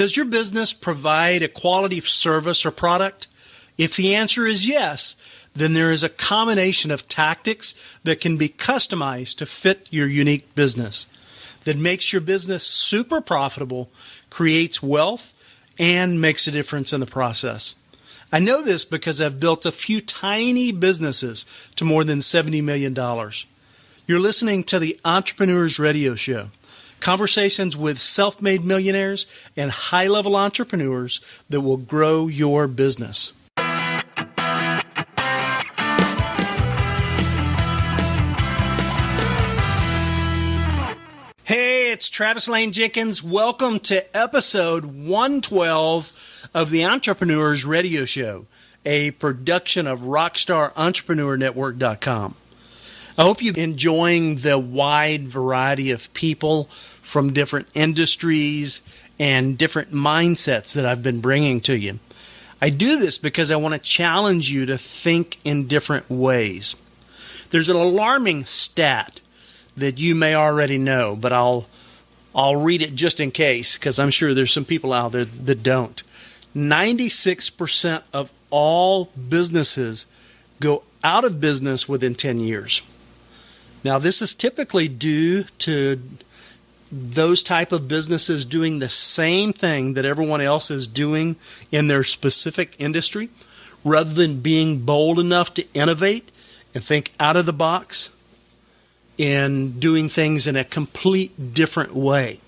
Does your business provide a quality service or product? If the answer is yes, then there is a combination of tactics that can be customized to fit your unique business that makes your business super profitable, creates wealth, and makes a difference in the process. I know this because I've built a few tiny businesses to more than $70 million. You're listening to the Entrepreneurs Radio Show. Conversations with self-made millionaires and high-level entrepreneurs that will grow your business. Hey, it's Travis Lane Jenkins. Welcome to episode 112 of the Entrepreneurs Radio Show, a production of RockstarEntrepreneurNetwork.com. I hope you're enjoying the wide variety of people from different industries and different mindsets that I've been bringing to you. I do this because I want to challenge you to think in different ways. There's an alarming stat that you may already know, but I'll read it just in case, because I'm sure there's some people out there that don't. 96% of all businesses go out of business within 10 years. Now, this is typically due to those type of businesses doing the same thing that everyone else is doing in their specific industry, rather than being bold enough to innovate and think out of the box in doing things in a complete different way.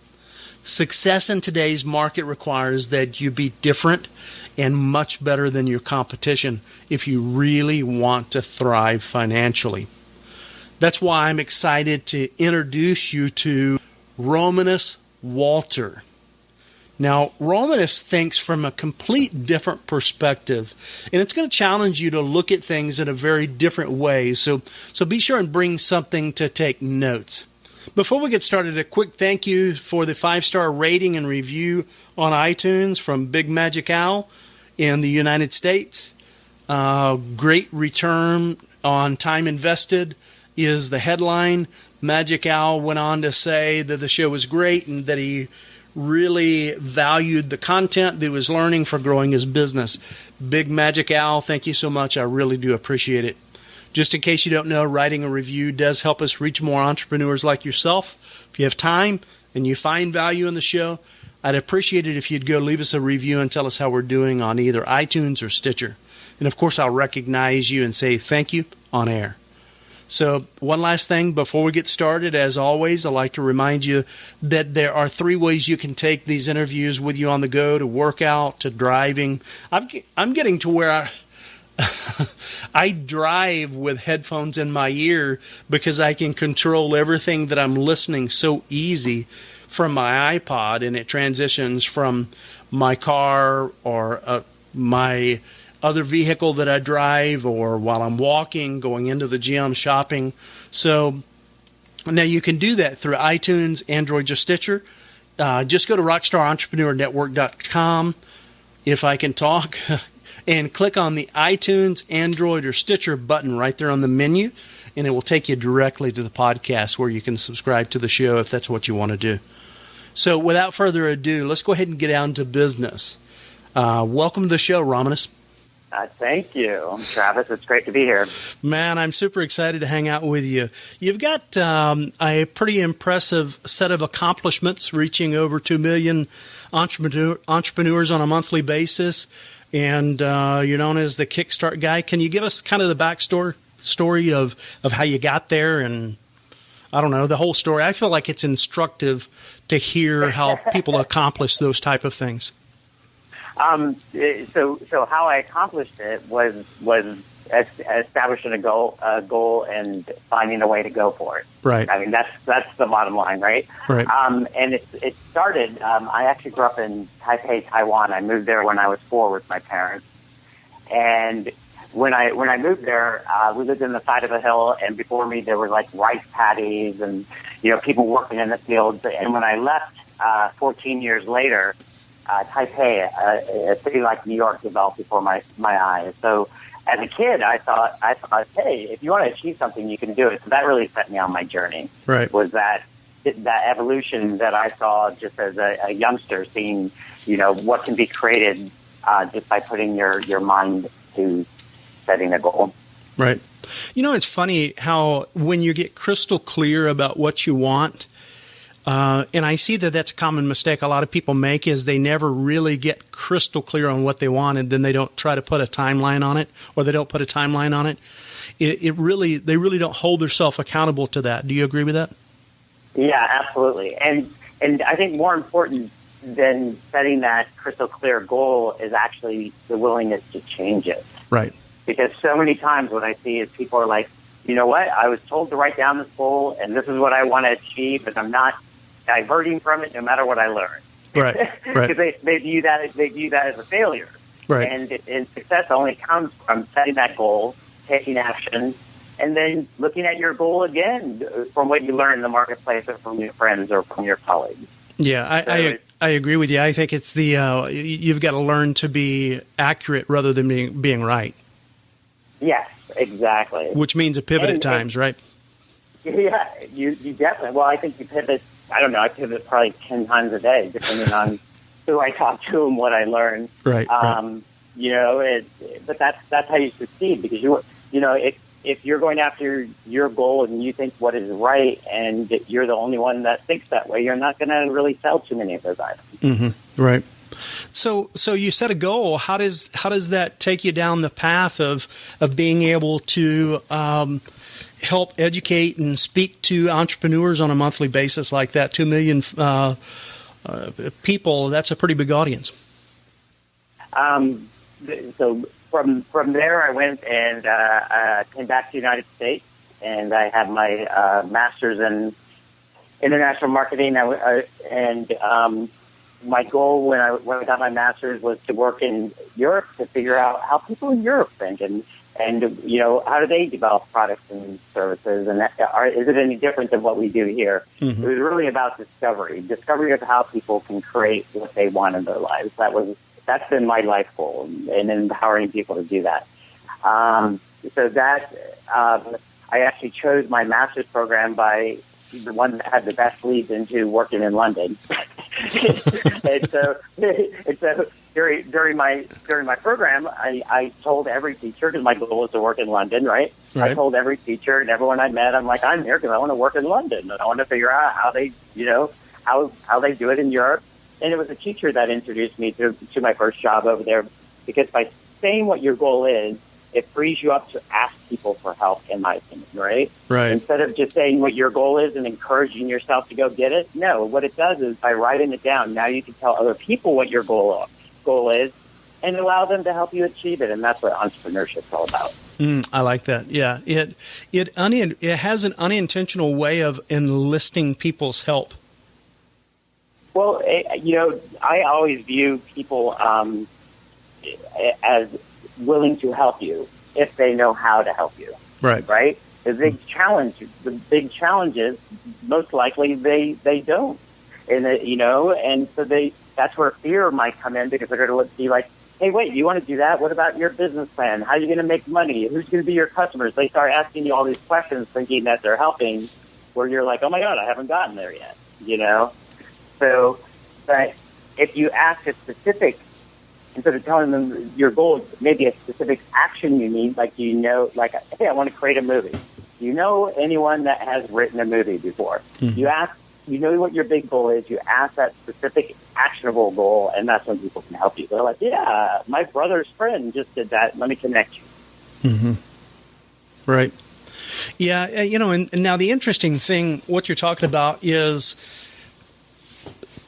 Success in today's market requires that you be different and much better than your competition if you really want to thrive financially. That's why I'm excited to introduce you to Romanus Wolter. Now, Romanus thinks from a complete different perspective, and it's going to challenge you to look at things in a very different way. So be sure and bring something to take notes. Before we get started, a quick thank you for the 5-star rating and review on iTunes from Big Magic Owl in the United States. Great return on time invested is the headline. Magic Owl went on to say that the show was great and that he really valued the content that he was learning for growing his business. Big Magic Owl, thank you so much. I really do appreciate it. Just in case you don't know, writing a review does help us reach more entrepreneurs like yourself. If you have time and you find value in the show, I'd appreciate it if you'd go leave us a review and tell us how we're doing on either iTunes or Stitcher. And of course, I'll recognize you and say thank you on air. So one last thing before we get started, as always, I'd like to remind you that there are 3 ways you can take these interviews with you on the go, to workout, to driving. I'm getting to where I drive with headphones in my ear because I can control everything that I'm listening so easy from my iPod, and it transitions from my car or my other vehicle that I drive, or while I'm walking, going into the gym, shopping. So now you can do that through iTunes, Android, or Stitcher. Just go to RockstarEntrepreneurNetwork.com, if I can talk, and click on the iTunes, Android, or Stitcher button right there on the menu, and it will take you directly to the podcast where you can subscribe to the show if that's what you want to do. So without further ado, let's go ahead and get down to business. Welcome to the show, Romanus. Thank you, Travis. It's great to be here. Man, I'm super excited to hang out with you. You've got a pretty impressive set of accomplishments, reaching over 2 million entrepreneurs on a monthly basis, and you're known as the Kickstart guy. Can you give us kind of the backstory of how you got there, and I don't know, the whole story? I feel like it's instructive to hear how people accomplish those type of things. So how I accomplished it was establishing a goal and finding a way to go for it. Right. I mean, that's the bottom line, right? Right. And it started, I actually grew up in Taipei, Taiwan. I moved there when I was 4 with my parents. And when I moved there, we lived in the side of a hill, and before me there were like rice paddies and, people working in the fields. And when I left, 14 years later, Taipei, a city like New York, developed before my eyes. So as a kid, I thought, hey, if you want to achieve something, you can do it. So that really set me on my journey. Right. Was that that evolution that I saw just as a youngster, seeing, what can be created just by putting your mind to setting a goal. Right. It's funny how when you get crystal clear about what you want, and I see that that's a common mistake a lot of people make, is they never really get crystal clear on what they want, and then they don't try to put a timeline on it, or they don't put a timeline on it. They really don't hold themselves accountable to that. Do you agree with that? Yeah, absolutely. And I think more important than setting that crystal clear goal is actually the willingness to change it. Right. Because so many times what I see is people are like, you know what, I was told to write down this goal, and this is what I want to achieve, and I'm not diverting from it no matter what I learn. Right. Because they view that as a failure. Right. And success only comes from setting that goal, taking action, and then looking at your goal again from what you learn in the marketplace or from your friends or from your colleagues. Yeah, I agree with you. I think it's you've got to learn to be accurate rather than being right. Yes, exactly. Which means a pivot at times, right? Yeah, you definitely. Well, I think you pivot. I don't know. I pivot probably 10 times a day, depending on who I talk to and what I learn. Right. But that's how you succeed, because if you're going after your goal and you think what is right, and you're the only one that thinks that way, you're not going to really sell too many of those items. Mm-hmm. Right. So you set a goal. How does that take you down the path of being able to help educate and speak to entrepreneurs on a monthly basis like that? 2 million people. That's a pretty big audience. So from there, I went and came back to the United States, and I had my master's in international marketing. My goal when I got my master's was to work in Europe to figure out how people in Europe think, and how do they develop products and services, and is it any different than what we do here? Mm-hmm. It was really about discovery of how people can create what they want in their lives. That's been my life goal, and empowering people to do that. So that I actually chose my master's program by the one that had the best leads into working in London. and so during my program, I told every teacher, because my goal was to work in London, right? I told every teacher and everyone I met, I'm like, I'm here because I want to work in London, and I want to figure out how they, how they do it in Europe. And it was a teacher that introduced me to my first job over there, because by saying what your goal is, it frees you up to ask people for help, in my opinion, right? Right. Instead of just saying what your goal is and encouraging yourself to go get it. No, what it does is by writing it down, now you can tell other people what your goal is and allow them to help you achieve it. And that's what entrepreneurship is all about. I like that. Yeah. It has an unintentional way of enlisting people's help. Well, I always view people as willing to help you if they know how to help you. Right. Right? The big challenge is most likely they don't. And so that's where fear might come in, because they're going to be like, hey, wait, you want to do that? What about your business plan? How are you going to make money? Who's going to be your customers? They start asking you all these questions thinking that they're helping, where you're like, oh my God, I haven't gotten there yet, So, but if you ask a specific, instead of telling them your goal is maybe a specific action you need, like, hey, I want to create a movie. Do you know anyone that has written a movie before? Mm-hmm. You ask, what your big goal is, you ask that specific actionable goal, and that's when people can help you. They're like, yeah, my brother's friend just did that. Let me connect you. Mm-hmm. Right. Yeah, and now the interesting thing, what you're talking about is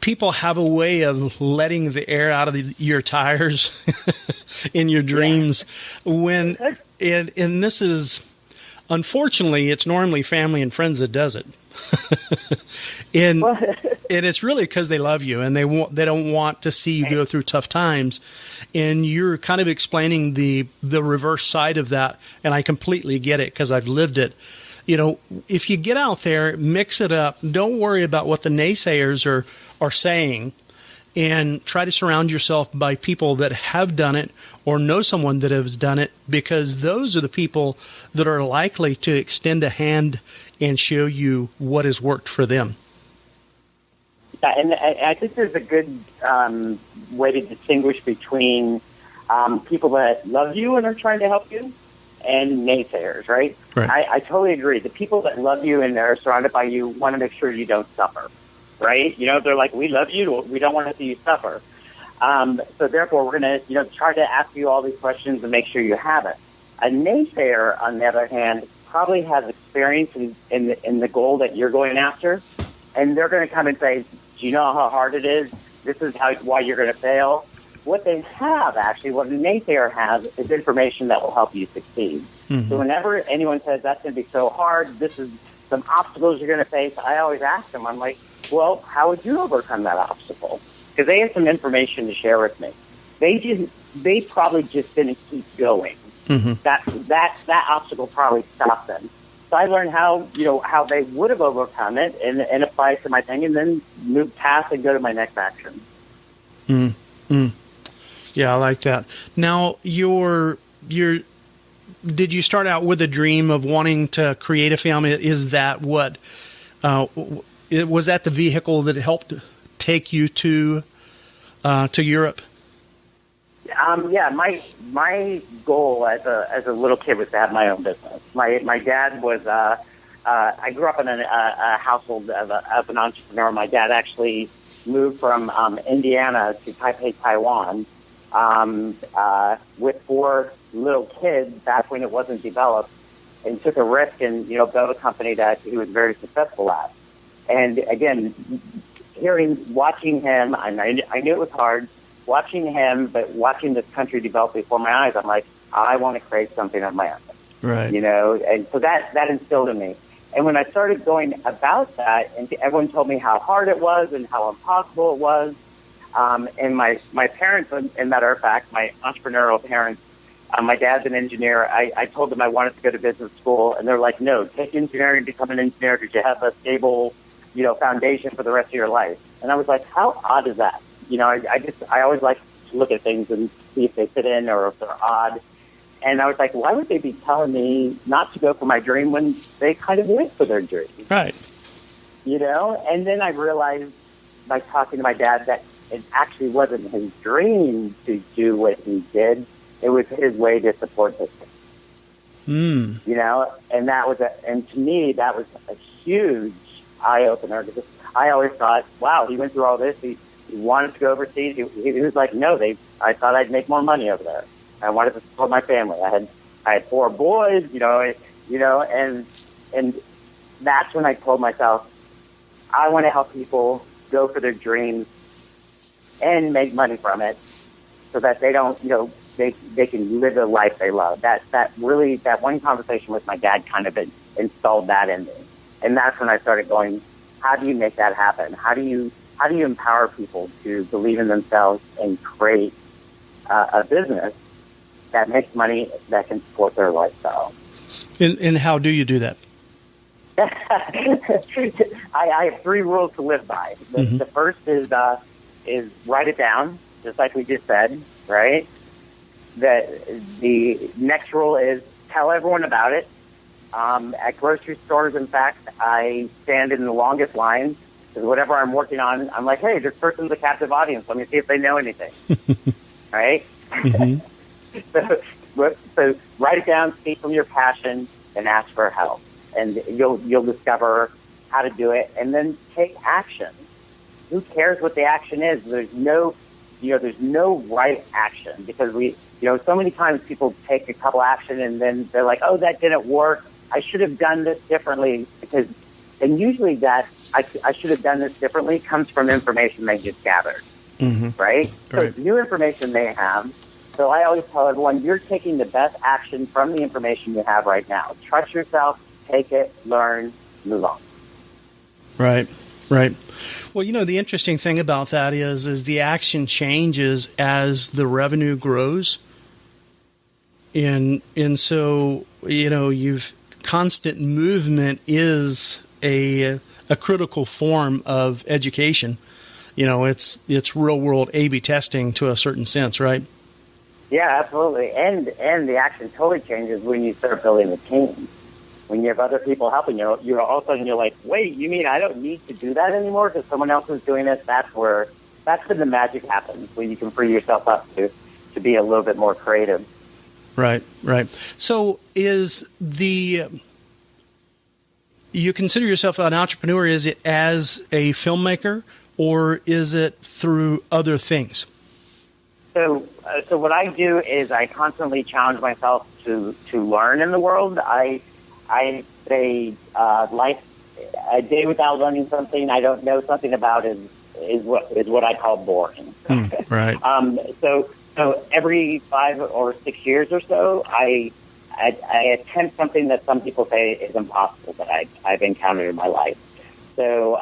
people have a way of letting the air out of your tires in your dreams. And this is, unfortunately, it's normally family and friends that does it. and it's really because they love you and they don't want to see you go through tough times. And you're kind of explaining the reverse side of that, and I completely get it because I've lived it. If you get out there, mix it up. Don't worry about what the naysayers are saying, and try to surround yourself by people that have done it or know someone that has done it, because those are the people that are likely to extend a hand and show you what has worked for them. Yeah, and I think there's a good way to distinguish between people that love you and are trying to help you and naysayers, right? Right. I totally agree. The people that love you and are surrounded by you want to make sure you don't suffer, right? They're like, we love you. We don't want to see you suffer. So therefore, we're going to, try to ask you all these questions and make sure you have it. A naysayer, on the other hand, probably has experience in the goal that you're going after, and they're going to come and say, do you know how hard it is? This is why you're going to fail. What they have, actually, what a naysayer has, is information that will help you succeed. Mm-hmm. So whenever anyone says that's going to be so hard, this is some obstacles you're going to face, I always ask them, I'm like, well, how would you overcome that obstacle? Because they have some information to share with me. They probably just didn't keep going. Mm-hmm. That obstacle probably stopped them. So I learned how they would have overcome it and apply it to my thing, and then move past and go to my next action. Mm-hmm. Yeah, I like that. Now, did you start out with a dream of wanting to create a film? Is that what was that the vehicle that helped take you to Europe? Yeah, my goal as a little kid was to have my own business. My dad was I grew up in a household of an entrepreneur. My dad actually moved from Indiana to Taipei, Taiwan, with 4 little kids back when it wasn't developed, and took a risk and built a company that he was very successful at. And again, watching him, and I knew it was hard. Watching him, but watching this country develop before my eyes, I'm like, I want to create something of my own. Right. And so that instilled in me. And when I started going about that, and everyone told me how hard it was and how impossible it was, and my parents, and matter of fact, my entrepreneurial parents, my dad's an engineer. I told them I wanted to go to business school, and they're like, no, take engineering, become an engineer because you have a stable, foundation for the rest of your life. And I was like, how odd is that? I always like to look at things and see if they fit in or if they're odd. And I was like, why would they be telling me not to go for my dream when they kind of went for their dream? Right. And then I realized by talking to my dad that it actually wasn't his dream to do what he did. It was his way to support his family. And and to me, that was a huge eye opener because I always thought, wow, he went through all this. He wanted to go overseas. He was like, no, I thought I'd make more money over there. I wanted to support my family. I had 4 boys, and that's when I told myself, I want to help people go for their dreams and make money from it so that they don't, they can live the life they love. That one conversation with my dad kind of installed that in me. And that's when I started going, how do you make that happen? How do you empower people to believe in themselves and create a business that makes money that can support their lifestyle? And how do you do that? I have 3 rules to live by. The first is write it down, just like we just said, right? The next rule is tell everyone about it. At grocery stores, in fact, I stand in the longest lines. Because whatever I'm working on, I'm like, hey, this person's a captive audience. Let me see if they know anything. Right? Mm-hmm. So write it down, speak from your passion, and ask for help. And you'll discover how to do it. And then take action. Who cares what the action is? There's no right action because so many times people take a couple action and then they're like, oh, that didn't work. I should have done this differently and usually that I should have done this differently comes from information they just gathered, right? So it's new information they have. So I always tell everyone, you're taking the best action from the information you have right now. Trust yourself, take it, learn, move on. Right. Well, the interesting thing about that is the action changes as the revenue grows. And so, constant movement is a critical form of education. It's real world A/B testing to a certain sense, right? Yeah, absolutely. And the action totally changes when you start building a team. when you have other people helping you, you're all of a sudden you're like, wait, you mean I don't need to do that anymore because someone else is doing it? That's when the magic happens, when you can free yourself up to be a little bit more creative. Right. So you consider yourself an entrepreneur, is it as a filmmaker or is it through other things? So what I do is I constantly challenge myself to learn in the world. I say life, a day without learning something I don't know something about is what I call boring. Right. So every 5 or 6 years or so, I attempt something that some people say is impossible that I've encountered in my life. So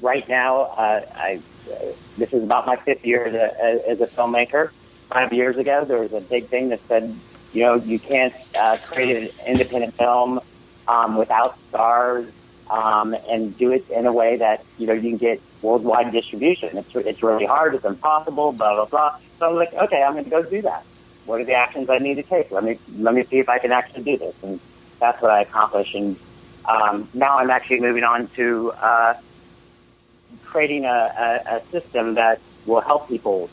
right now, this is about my 5th year as a filmmaker. 5 years ago, there was a big thing that said, you can't create an independent film without stars and do it in a way that you can get worldwide distribution. It's really hard. It's impossible. Blah blah blah. So I was like, okay, I'm going to go do that. What are the actions I need to take? Let me see if I can actually do this, and that's what I accomplished. And now I'm actually moving on to creating a system that will help people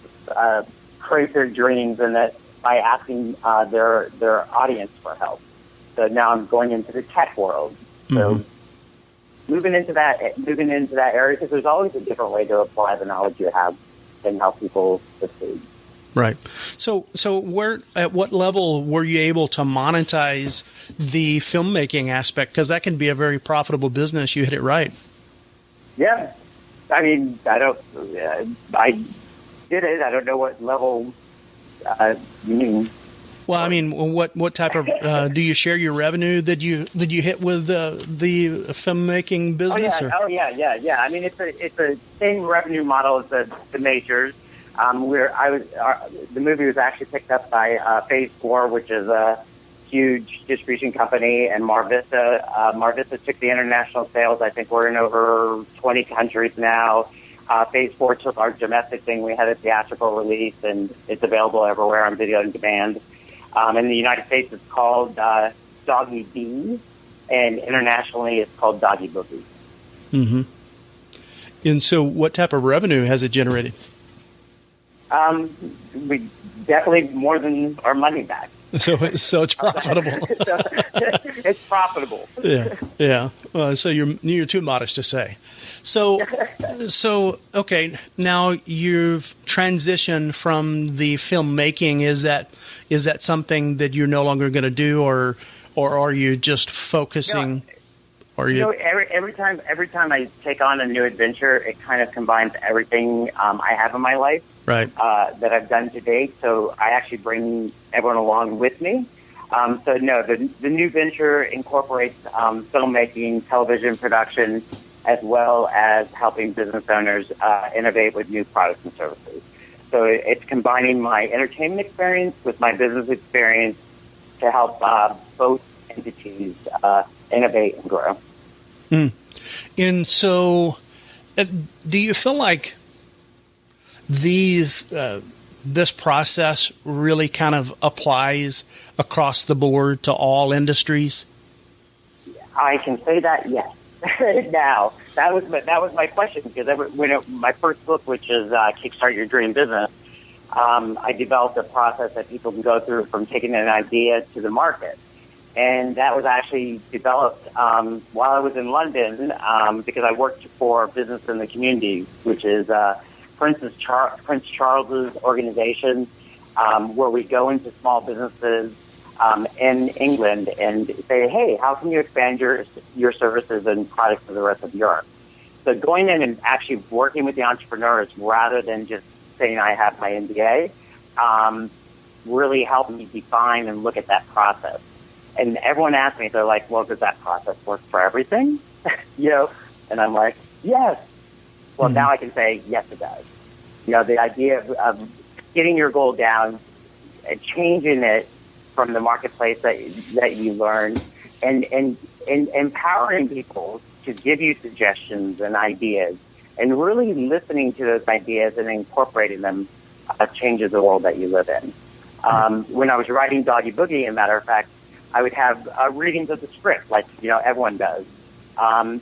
create their dreams, and that by asking their audience for help. So now I'm going into the tech world. So moving into that area, because there's always a different way to apply the knowledge you have and help people succeed. Right. So at what level were you able to monetize the filmmaking aspect? Because that can be a very profitable business. You hit it right. Yeah. I mean, I did it. I don't know what level you mean. Well, I mean, what type of do you share your revenue that you hit with the filmmaking business? Oh yeah. I mean, it's the same revenue model as the majors. The movie was actually picked up by Phase 4, which is a huge distribution company, and Marvista. Marvista took the international sales. I think we're in over 20 countries now. Phase 4 took our domestic thing. We had a theatrical release, and it's available everywhere on video on demand. In the United States, it's called Doggy Bee, and internationally, it's called Doggy Boogie. Mm-hmm. And so, what type of revenue has it generated? We definitely more than our money back. So it's profitable. It's profitable. Yeah. So you're too modest to say. So okay. Now you've transitioned from the filmmaking. Is that something that you're no longer going to do, or are you just focusing? Every time I take on a new adventure, it kind of combines everything I have in my life. Right. That I've done to date. So I actually bring everyone along with me. The new venture incorporates filmmaking, television production, as well as helping business owners innovate with new products and services. So it's combining my entertainment experience with my business experience to help both entities innovate and grow. And so, do you feel like this process really kind of applies across the board to all industries? I can say that, yes. Now, that was my question, because when my first book, which is Kickstart Your Dream Business, I developed a process that people can go through from taking an idea to the market. And that was actually developed while I was in London, because I worked for Business in the Community, which is Prince Charles's organization, where we go into small businesses in England and say, hey, how can you expand your services and products to the rest of Europe? So going in and actually working with the entrepreneurs rather than just saying I have my MBA really helped me define and look at that process. And everyone asks me, they're like, well, does that process work for everything? And I'm like, yes. Well, now I can say, yes, it does. The idea of getting your goal down, changing it from the marketplace that you learn, and empowering people to give you suggestions and ideas, and really listening to those ideas and incorporating them changes the world that you live in. When I was writing Doggy Boogie, as a matter of fact, I would have readings of the script, like everyone does. And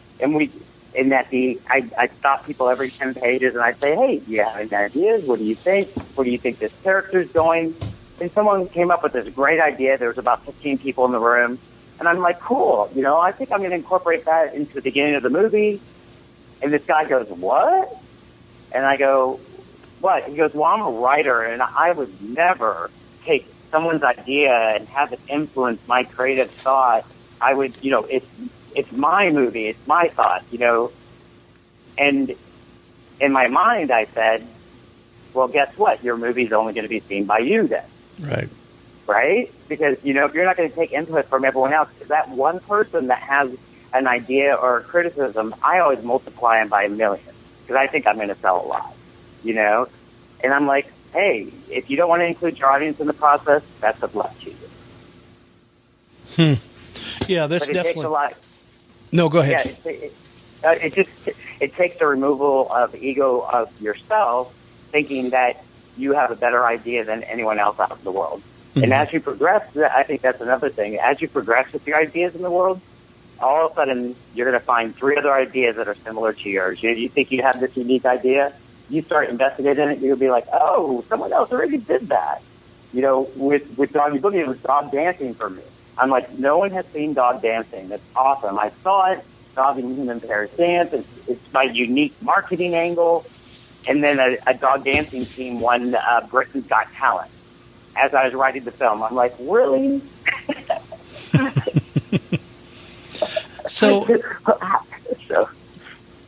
I'd stop people every 10 pages, and I'd say, "Hey, do you have any ideas? What do you think? Where do you think this character's going?" And someone came up with this great idea. There was about 15 people in the room, and I'm like, "Cool, I think I'm going to incorporate that into the beginning of the movie." And this guy goes, "What?" And I go, "What?" He goes, "Well, I'm a writer, and I would never take someone's idea and have it influence my creative thought. I would, it's my movie, it's my thought, And in my mind, I said, "Well, guess what? Your movie's only going to be seen by you then." Right. Right? Because, if you're not going to take input from everyone else, that one person that has an idea or a criticism, I always multiply them by a million because I think I'm going to sell a lot, And I'm like, hey, if you don't want to include your audience in the process, that's up left to you. Yeah, that's definitely. Takes a lot. No, go ahead. Yeah, it takes the removal of ego of yourself, thinking that you have a better idea than anyone else out in the world. Mm-hmm. And as you progress, I think that's another thing. As you progress with your ideas in the world, all of a sudden you're going to find 3 other ideas that are similar to yours. You think you have this unique idea. You start investigating it, you'll be like, "Oh, someone else already did that." With Doggy Boogie, it was dog dancing for me. I'm like, no one has seen dog dancing. That's awesome. I saw it, dog and human pairs dance. It's my unique marketing angle. And then a dog dancing team won Britain's Got Talent. As I was writing the film, I'm like, really? So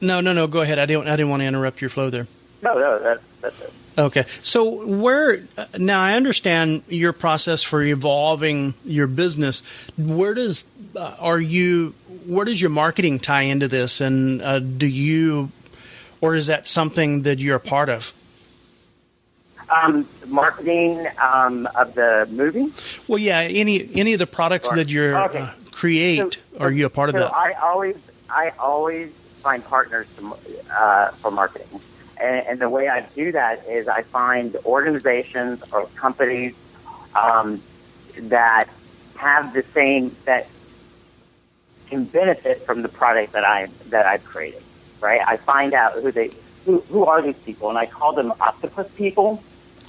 no, go ahead. I didn't want to interrupt your flow there. No, that's it. Okay. So now I understand your process for evolving your business. Where does your marketing tie into this? And or is that something that you're a part of? Marketing of the movie? Well, yeah, any of the products that you create, are you a part of that? I always find partners for marketing. And the way I do that is I find organizations or companies that have the same, that can benefit from the product that I've created. Right? I find out who are these people, and I call them octopus people.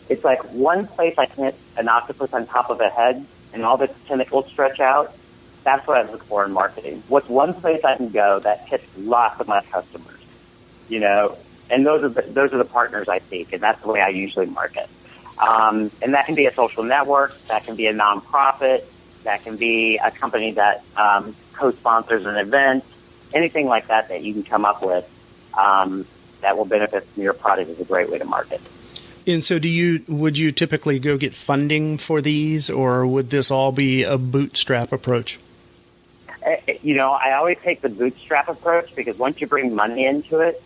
It's like one place I can hit an octopus on top of a head, and all the tentacles stretch out. That's what I look for in marketing. What's one place I can go that hits lots of my customers? And those are the partners I seek, and that's the way I usually market. And that can be a social network, that can be a nonprofit, that can be a company that co-sponsors an event, anything like that you can come up with that will benefit from your product is a great way to market. And so would you typically go get funding for these, or would this all be a bootstrap approach? I always take the bootstrap approach because once you bring money into it,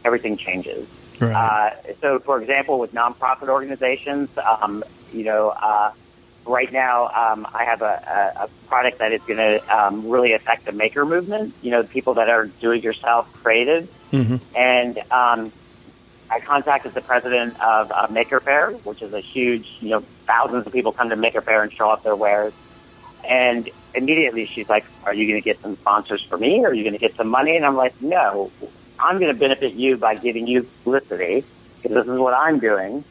everything changes. Right. So, for example, with nonprofit organizations, right now I have a product that is going to really affect the maker movement, people that are do-it-yourself creative. Mm-hmm. And I contacted the president of Maker Faire, which is a huge, thousands of people come to Maker Faire and show off their wares. And immediately she's like, "Are you going to get some sponsors for me? Or are you going to get some money?" And I'm like, "No, I'm going to benefit you by giving you publicity because this is what I'm doing.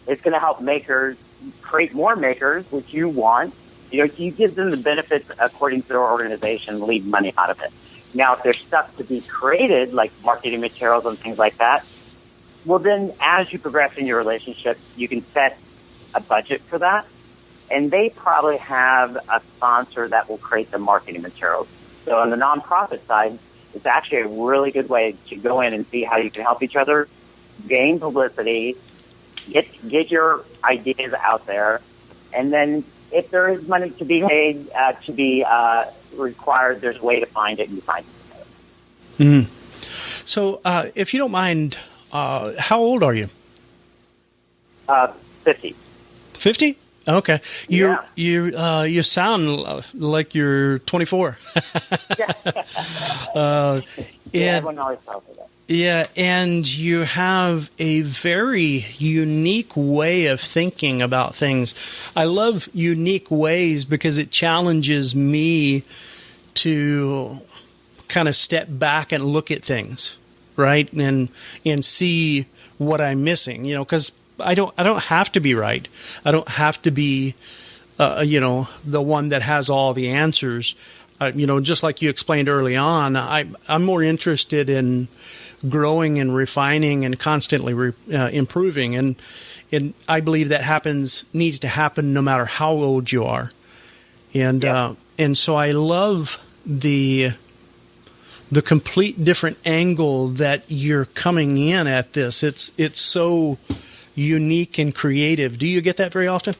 It's going to help makers create more makers, which you want. You give them the benefits according to their organization, leave money out of it. Now, if there's stuff to be created, like marketing materials and things like that, well, then as you progress in your relationship, you can set a budget for that. And they probably have a sponsor that will create the marketing materials. So on the nonprofit side, it's actually a really good way to go in and see how you can help each other, gain publicity, get your ideas out there, and then if there is money to be made, to be required, there's a way to find it, and you find it. Mm-hmm. So if you don't mind, how old are you? 50. 50? Okay. Yeah. You sound like you're 24. Yeah. Everyone always tells me that. Yeah, and you have a very unique way of thinking about things. I love unique ways because it challenges me to kind of step back and look at things, right? And see what I'm missing, because I don't have to be right. I don't have to be the one that has all the answers. Just like you explained early on, I'm more interested in growing and refining and constantly improving, and I believe that needs to happen no matter how old you are, and so I love the complete different angle that you're coming in at this. It's so unique and creative. Do you get that very often?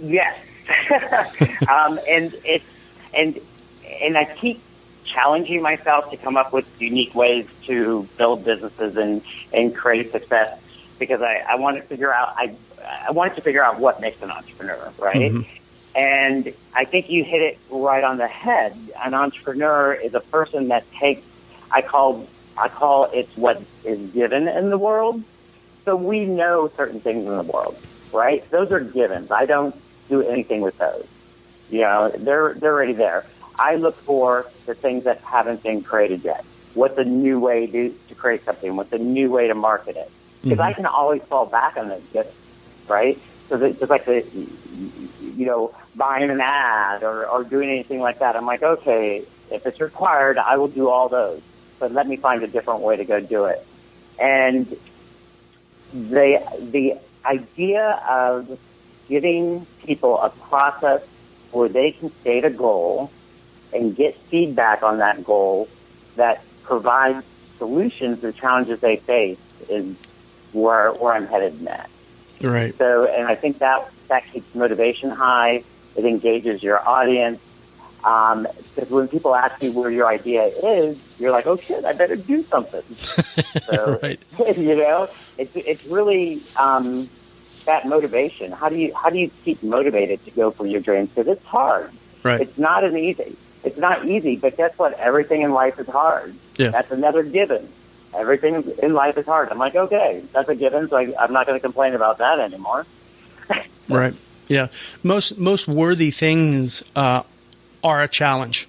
Yes. And I keep challenging myself to come up with unique ways to build businesses and create success, because I want to figure out I wanted to figure out what makes an entrepreneur, right? Mm-hmm. And I think you hit it right on the head. An entrepreneur is a person that I call it what is given in the world. So we know certain things in the world, right? Those are givens. I don't do anything with those. They're already there. I look for the things that haven't been created yet. What's a new way to create something? What's a new way to market it? Because I can always fall back on those gifts, right? So just like buying an ad or doing anything like that, I'm like, okay, if it's required, I will do all those. But let me find a different way to go do it. And the idea of giving people a process where they can state a goal and get feedback on that goal that provides solutions to the challenges they face is where I'm headed next. Right. So, and I think that keeps motivation high. It engages your audience. Because when people ask you where your idea is, you're like, oh shit, I better do something. So, right. It's really that motivation. How do you keep motivated to go for your dreams? Because it's hard. Right. It's not easy. It's not easy, but guess what? Everything in life is hard. Yeah. That's another given. Everything in life is hard. I'm like, okay, that's a given, so I'm not going to complain about that anymore. Right. Yeah. Most worthy things are a challenge,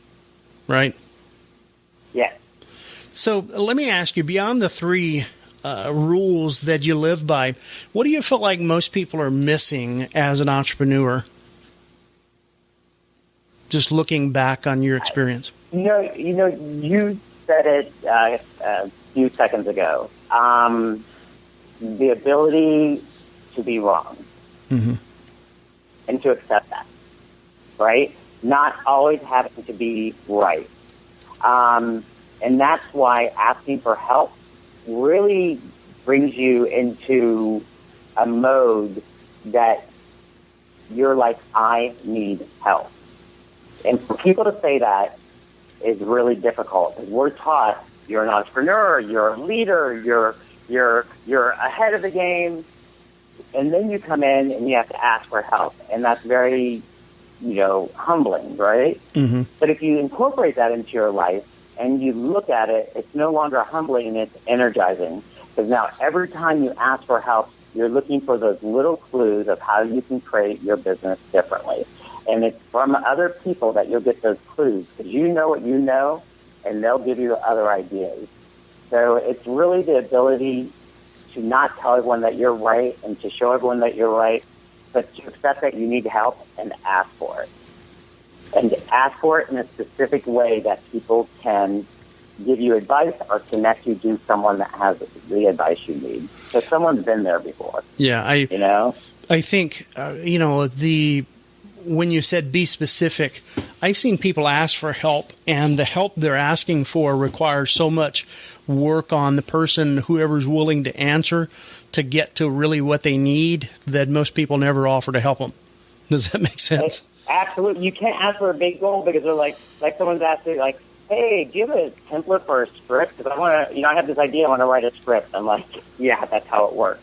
right? Yeah. So let me ask you, beyond the three rules that you live by, what do you feel like most people are missing as an entrepreneur? Just looking back on your experience. You said it a few seconds ago. The ability to be wrong. Mm-hmm. And to accept that, right? Not always having to be right. And that's why asking for help really brings you into a mode that you're like, I need help. And for people to say that is really difficult, because we're taught you're an entrepreneur, you're a leader, you're ahead of the game, and then you come in and you have to ask for help, and that's very, humbling, right? Mm-hmm. But if you incorporate that into your life and you look at it, it's no longer humbling, it's energizing. Because now every time you ask for help, you're looking for those little clues of how you can create your business differently. And it's from other people that you'll get those clues, because you know what you know, and they'll give you other ideas. So it's really the ability to not tell everyone that you're right and to show everyone that you're right, but to accept that you need help and ask for it. And ask for it in a specific way that people can give you advice or connect you to someone that has the advice you need. So someone's been there before. Yeah, I think, when you said be specific, I've seen people ask for help, and the help they're asking for requires so much work on the person, whoever's willing to answer, to get to really what they need, that most people never offer to help them. Does that make sense? Absolutely. You can't ask for a big goal because they're like someone's asking, like, hey, do you have a template for a script? Because I want to, I have this idea, I want to write a script. I'm like, yeah, that's how it works.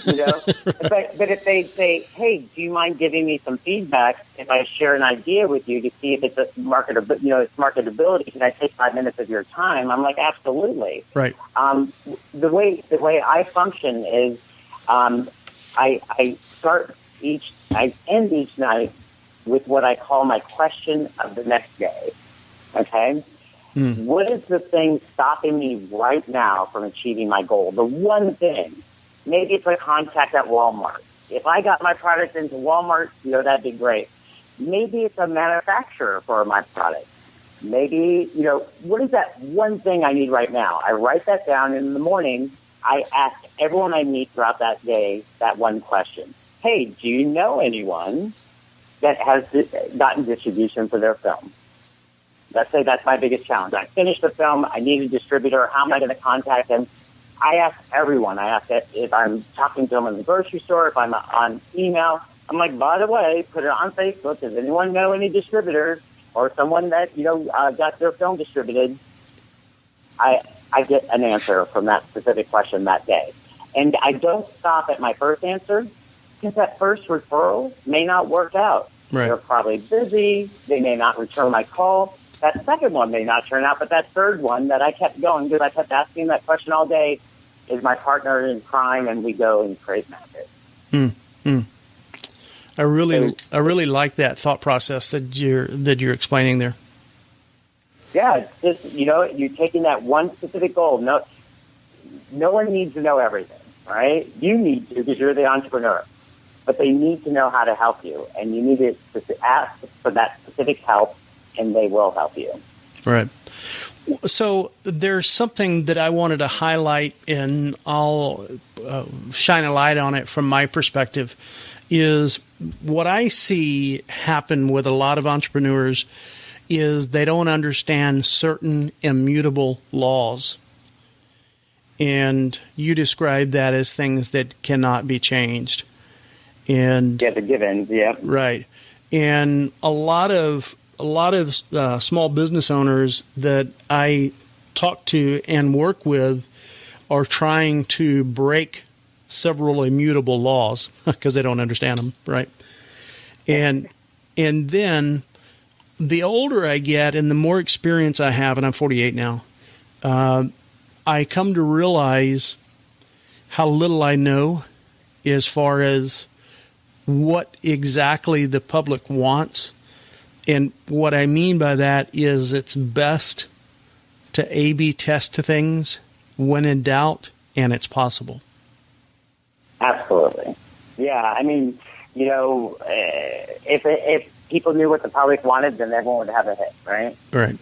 you know. But if they say, hey, do you mind giving me some feedback if I share an idea with you to see if it's a it's marketability? Can I take 5 minutes of your time? I'm like, absolutely. Right. The way I function is, I end each night with what I call my question of the next day. Okay? What is the thing stopping me right now from achieving my goal? The one thing. Maybe it's a contact at Walmart. If I got my product into Walmart, that'd be great. Maybe it's a manufacturer for my product. Maybe, what is that one thing I need right now? I write that down, and in the morning, I ask everyone I meet throughout that day that one question. Hey, do you know anyone that has gotten distribution for their film? Let's say that's my biggest challenge. I finished the film. I need a distributor. How am I going to contact them? I ask everyone. I ask if I'm talking to them in the grocery store, if I'm on email. I'm like, by the way, put it on Facebook. Does anyone know any distributors or someone that, got their film distributed? I get an answer from that specific question that day. And I don't stop at my first answer because that first referral may not work out. Right. They're probably busy. They may not return my call. That second one may not turn out, but that third one that I kept going because I kept asking that question all day is my partner in crime, and we go and create magic. I really like that thought process that you're explaining there. Yeah, it's just, you're taking that one specific goal. No one needs to know everything, right? You need to because you're the entrepreneur, but they need to know how to help you, and you need to ask for that specific help, and they will help you. Right. So there's something that I wanted to highlight, and I'll shine a light on it from my perspective, is what I see happen with a lot of entrepreneurs is they don't understand certain immutable laws. And you describe that as things that cannot be changed. And yeah, the givens, yeah. Right. And a lot of small business owners that I talk to and work with are trying to break several immutable laws because they don't understand them, right? And then the older I get and the more experience I have, and I'm 48 now, I come to realize how little I know as far as what exactly the public wants. And what I mean by that is it's best to A/B test things when in doubt, and it's possible. Absolutely. Yeah, I mean, if people knew what the public wanted, then everyone would have a hit, right? Right.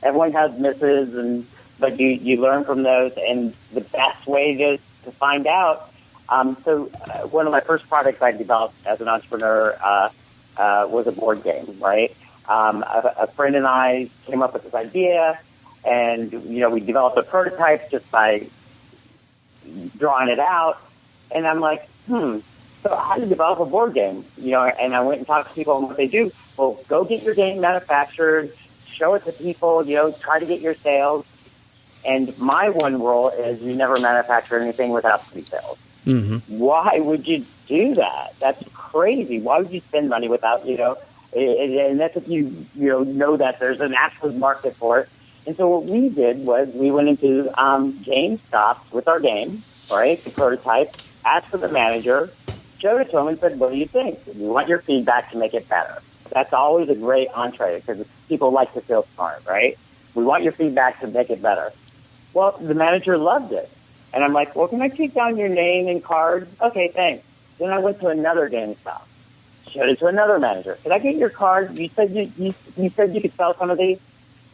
Everyone has misses, but you learn from those, and the best way to find out. So one of my first products I developed as an entrepreneur was a board game, right? A friend and I came up with this idea, and, we developed a prototype just by drawing it out. And I'm like, so how do you develop a board game? And I went and talked to people on what they do. Well, go get your game manufactured, show it to people, try to get your sales. And my one rule is you never manufacture anything without pre-sales. Mm-hmm. Why would you do that? That's crazy. Why would you spend money without, and that's if you know that there's an absolute market for it. And so what we did was we went into GameStop with our game, right, the prototype, asked for the manager, showed it to him and said, what do you think? We want your feedback to make it better. That's always a great entree because people like to feel smart, right? We want your feedback to make it better. Well, the manager loved it. And I'm like, well, can I take down your name and card? Okay, thanks. Then I went to another GameStop, showed it to another manager. Can I get your card? You said you said you could sell some of these.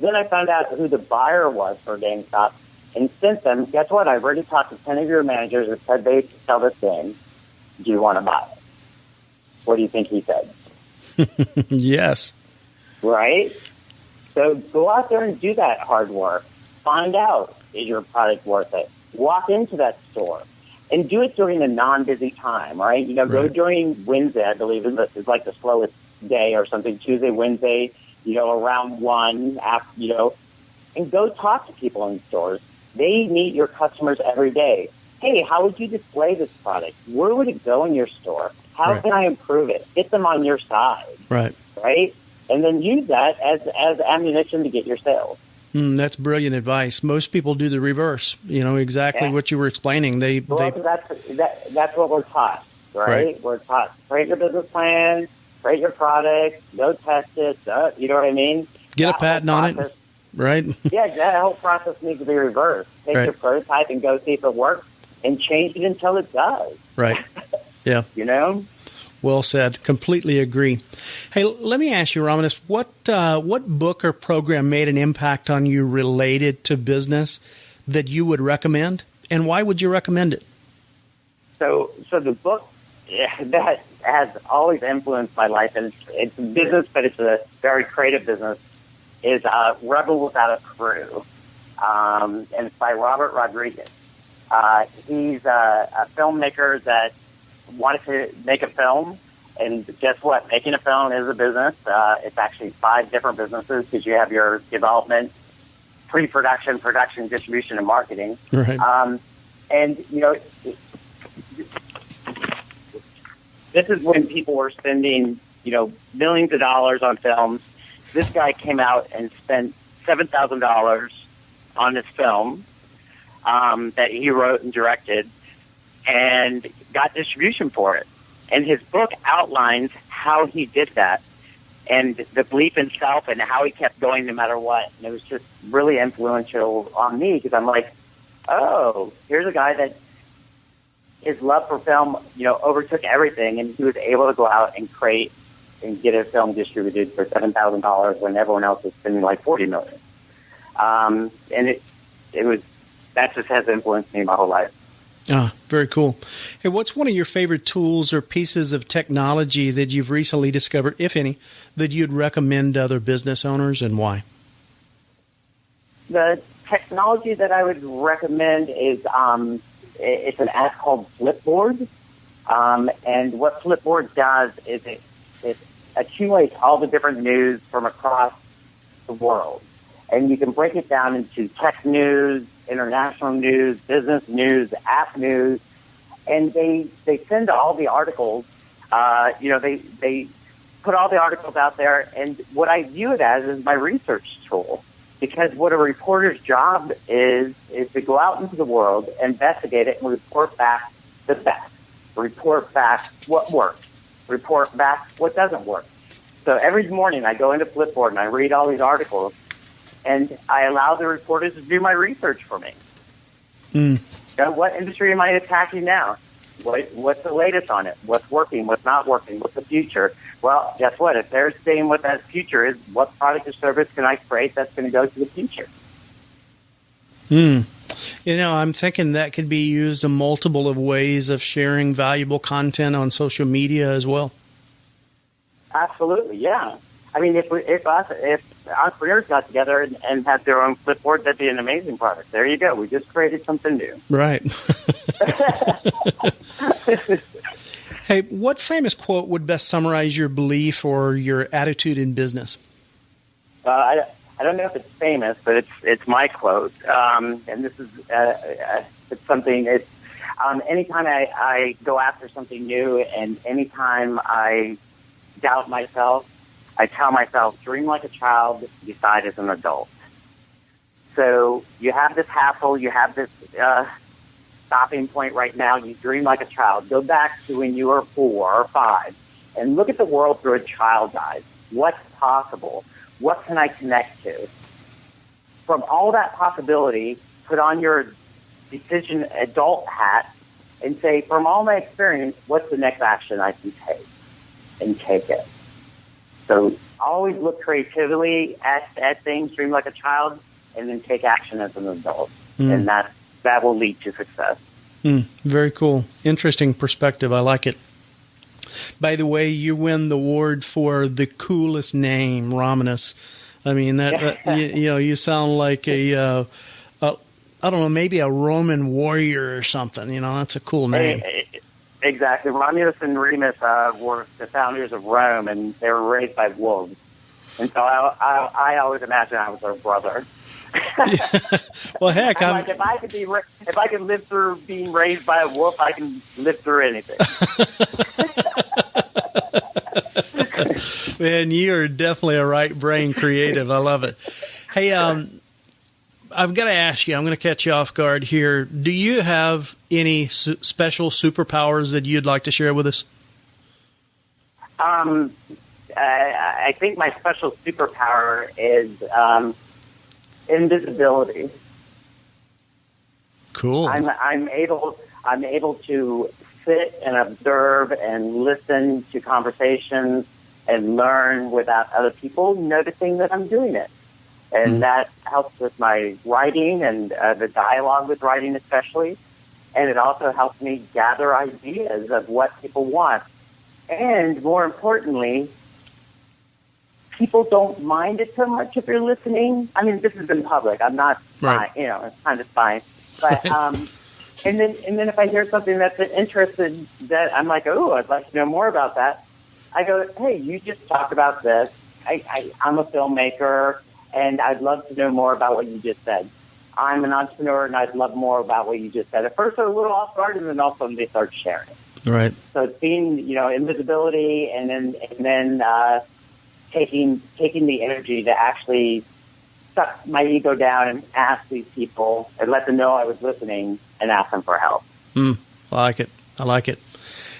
Then I found out who the buyer was for GameStop. And since then, guess what? I've already talked to 10 of your managers that said they sell this game. Do you want to buy it? What do you think he said? Yes. Right? So go out there and do that hard work. Find out, is your product worth it? Walk into that store and do it during a non-busy time, right? Go during Wednesday, I believe is like the slowest day or something, Tuesday, Wednesday, around 1, after, and go talk to people in stores. They meet your customers every day. hey, how would you display this product? Where would it go in your store? How can I improve it? Get them on your side. Right. Right? And then use that as ammunition to get your sales. That's brilliant advice. Most people do the reverse. Exactly what you were explaining. That's what we're taught, right? We're taught, create your business plan, create your product, go test it, you know what I mean? Get a patent on it, right? Yeah, that whole process needs to be reversed. Take your prototype and go see if it works and change it until it does. Right, yeah. Well said. Completely agree. Hey, let me ask you, Romanus, what book or program made an impact on you related to business that you would recommend, and why would you recommend it? So the book that has always influenced my life, and it's a business, but it's a very creative business, is Rebel Without a Crew, and it's by Robert Rodriguez. He's a filmmaker that wanted to make a film, and guess what? Making a film is a business. It's actually 5 different businesses because you have your development, pre-production, production, distribution, and marketing. Right. And, this is when people were spending, millions of dollars on films. This guy came out and spent $7,000 on this film that he wrote and directed, and got distribution for it. And his book outlines how he did that and the belief in self and how he kept going no matter what. And it was just really influential on me because I'm like, oh, here's a guy that his love for film, overtook everything, and he was able to go out and create and get a film distributed for $7,000 when everyone else was spending like $40 million. And that just has influenced me my whole life. Ah, very cool. Hey, what's one of your favorite tools or pieces of technology that you've recently discovered, if any, that you'd recommend to other business owners, and why? The technology that I would recommend is it's an app called Flipboard. And what Flipboard does is it accumulates all the different news from across the world. And you can break it down into tech news, international news, business news, app news, and they send all the articles. They put all the articles out there, and what I view it as is my research tool. Because what a reporter's job is to go out into the world, investigate it, and report back the best. Report back what works. Report back what doesn't work. So every morning I go into Flipboard and I read all these articles, and I allow the reporters to do my research for me. What industry am I attacking now? What's the latest on it? What's working? What's not working? What's the future? Well, guess what? If they're saying what that future is, what product or service can I create that's going to go to the future? I'm thinking that could be used in multiple of ways of sharing valuable content on social media as well. Absolutely, yeah. I mean, if entrepreneurs got together and had their own Flipboard, that'd be an amazing product. There you go. We just created something new. Right. Hey, what famous quote would best summarize your belief or your attitude in business? I don't know if it's famous, but it's my quote. And this is it's something. It's anytime I go after something new, and anytime I doubt myself, I tell myself, dream like a child, decide as an adult. So you have this hassle, you have this stopping point right now, you dream like a child. Go back to when you were 4 or 5 and look at the world through a child's eyes. What's possible? What can I connect to? From all that possibility, put on your decision adult hat and say, from all my experience, what's the next action I can take? And take it. So always look creatively at things, dream like a child, and then take action as an adult. And that will lead to success. Very cool. Interesting perspective. I like it. By the way, you win the award for the coolest name, Romanus. I mean, you sound like I don't know, maybe a Roman warrior or something. That's a cool name. Exactly. Romanus and Remus were the founders of Rome, and they were raised by wolves. And so I always imagine I was their brother. Well, heck, I'm like, if I can live through being raised by a wolf, I can live through anything. Man, you are definitely a right brain creative. I love it. Hey, I've got to ask you, I'm going to catch you off guard here. Do you have any special superpowers that you'd like to share with us? I think my special superpower is invisibility. Cool. I'm able to sit and observe and listen to conversations and learn without other people noticing that I'm doing it. And that helps with my writing and the dialogue with writing especially. And it also helps me gather ideas of what people want. And more importantly, people don't mind it so much if you're listening. I mean, this is in public. I'm not spying, it's kind of spying. But and then if I hear something that's interested, that I'm like, oh, I'd like to know more about that. I go, hey, you just talked about this. I'm a filmmaker, and I'd love to know more about what you just said. I'm an entrepreneur, and I'd love more about what you just said. At first, they're a little off guard, and then all of a sudden they start sharing. Right. So it's being, invisibility, and then taking the energy to actually suck my ego down and ask these people and let them know I was listening and ask them for help. I like it.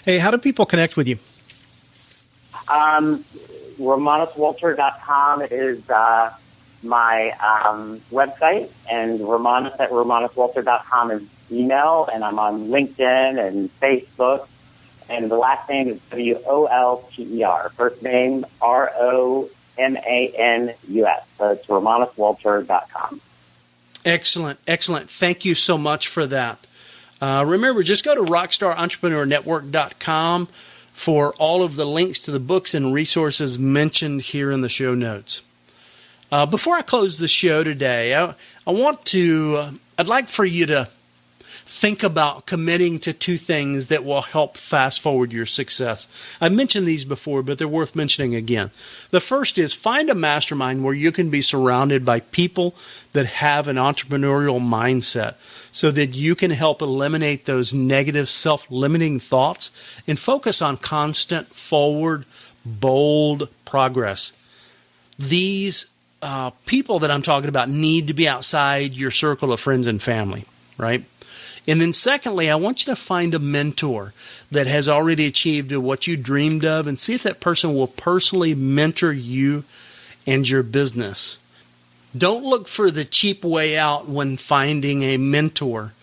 Hey, how do people connect with you? RomanusWolter.com is my website, and Romanus at RomanusWolter.com is email, and I'm on LinkedIn and Facebook, and the last name is Wolter. First name ROMANUS. So it's RomanusWolter.com. Excellent. Thank you so much for that. Remember, just go to rockstarentrepreneur.network.com for all of the links to the books and resources mentioned here in the show notes. Before I close the show today, I'd like for you to think about committing to two things that will help fast forward your success. I've mentioned these before, but they're worth mentioning again. The first is find a mastermind where you can be surrounded by people that have an entrepreneurial mindset so that you can help eliminate those negative self-limiting thoughts and focus on constant forward, bold progress. These people that I'm talking about need to be outside your circle of friends and family, right? And then secondly, I want you to find a mentor that has already achieved what you dreamed of and see if that person will personally mentor you and your business. Don't look for the cheap way out when finding a mentor.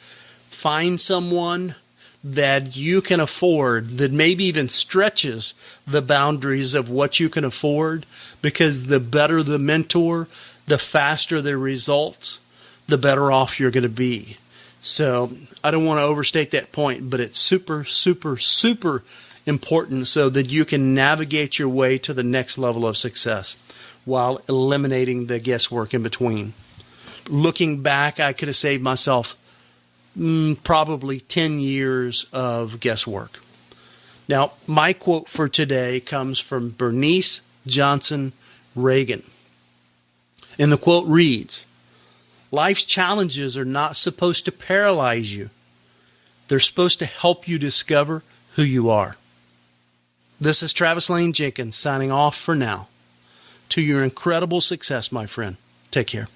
Find someone that you can afford, that maybe even stretches the boundaries of what you can afford, because the better the mentor, the faster the results, the better off you're going to be. So I don't want to overstate that point, but it's super, super, super important so that you can navigate your way to the next level of success while eliminating the guesswork in between. Looking back, I could have saved myself probably 10 years of guesswork. Now, my quote for today comes from Bernice Johnson Reagan. And the quote reads, "Life's challenges are not supposed to paralyze you. They're supposed to help you discover who you are." This is Travis Lane Jenkins signing off for now. To your incredible success, my friend. Take care.